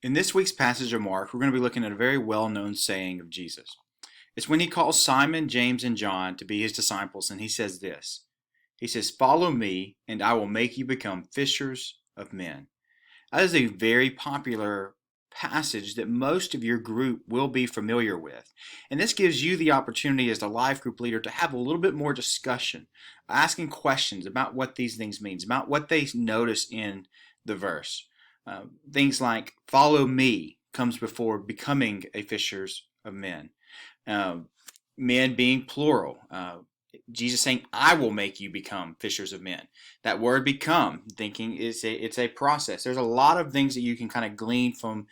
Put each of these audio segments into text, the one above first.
In this week's passage of Mark, we're going to be looking at a very well-known saying of Jesus. It's when he calls Simon, James, and John to be his disciples, and he says this. He says, "Follow me, and I will make you become fishers of men." That is a very popular passage that most of your group will be familiar with. And this gives you the opportunity as the life group leader to have a little bit more discussion, asking questions about what these things mean, about what they notice in the verse. Things like "follow me" comes before becoming a fishers of men. Uh, Men being plural. Jesus saying, "I will make you become fishers of men." That word "become," thinking it's a process. There's a lot of things that you can kind of glean from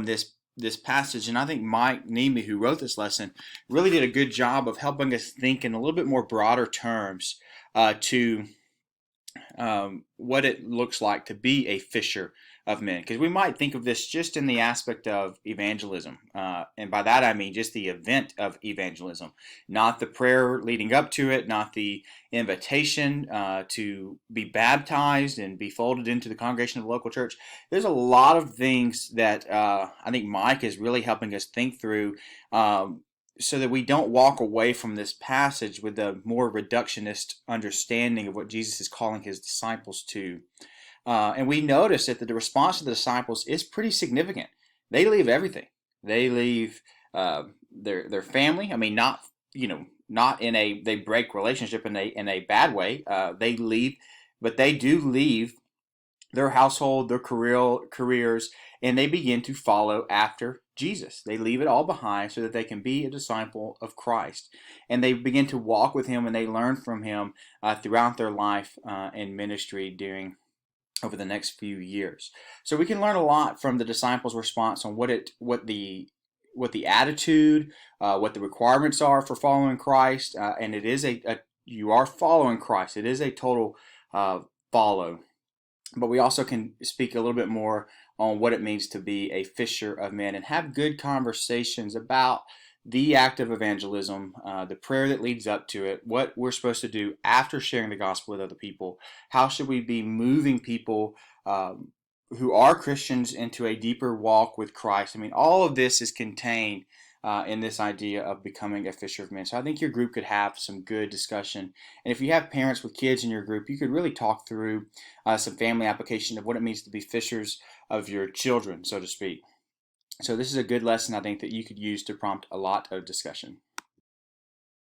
this passage, and I think Mike Nemi, who wrote this lesson, really did a good job of helping us think in a little bit more broader terms to what it looks like to be a fisher of men. Because we might think of this just in the aspect of evangelism. And by that I mean just the event of evangelism, not the prayer leading up to it, not the invitation to be baptized and be folded into the congregation of the local church. There's a lot of things that I think Mike is really helping us think through. So that we don't walk away from this passage with a more reductionist understanding of what Jesus is calling his disciples to. And we notice that the response of the disciples is pretty significant. They leave everything. They leave their family. I mean, not in a they break relationship in a bad way. They leave, but they do leave their household, their careers, and they begin to follow after Jesus. They leave it all behind so that they can be a disciple of Christ. And they begin to walk with him and they learn from him throughout their life and ministry over the next few years. So we can learn a lot from the disciples' response on what the attitude, what the requirements are for following Christ, and it is you are following Christ. It is a total follow. But we also can speak a little bit more on what it means to be a fisher of men and have good conversations about the act of evangelism, the prayer that leads up to it, what we're supposed to do after sharing the gospel with other people, how should we be moving people who are Christians into a deeper walk with Christ. I mean, all of this is contained in this idea of becoming a fisher of men. So I think your group could have some good discussion. And if you have parents with kids in your group, you could really talk through some family application of what it means to be fishers of your children, so to speak. So this is a good lesson, I think, that you could use to prompt a lot of discussion.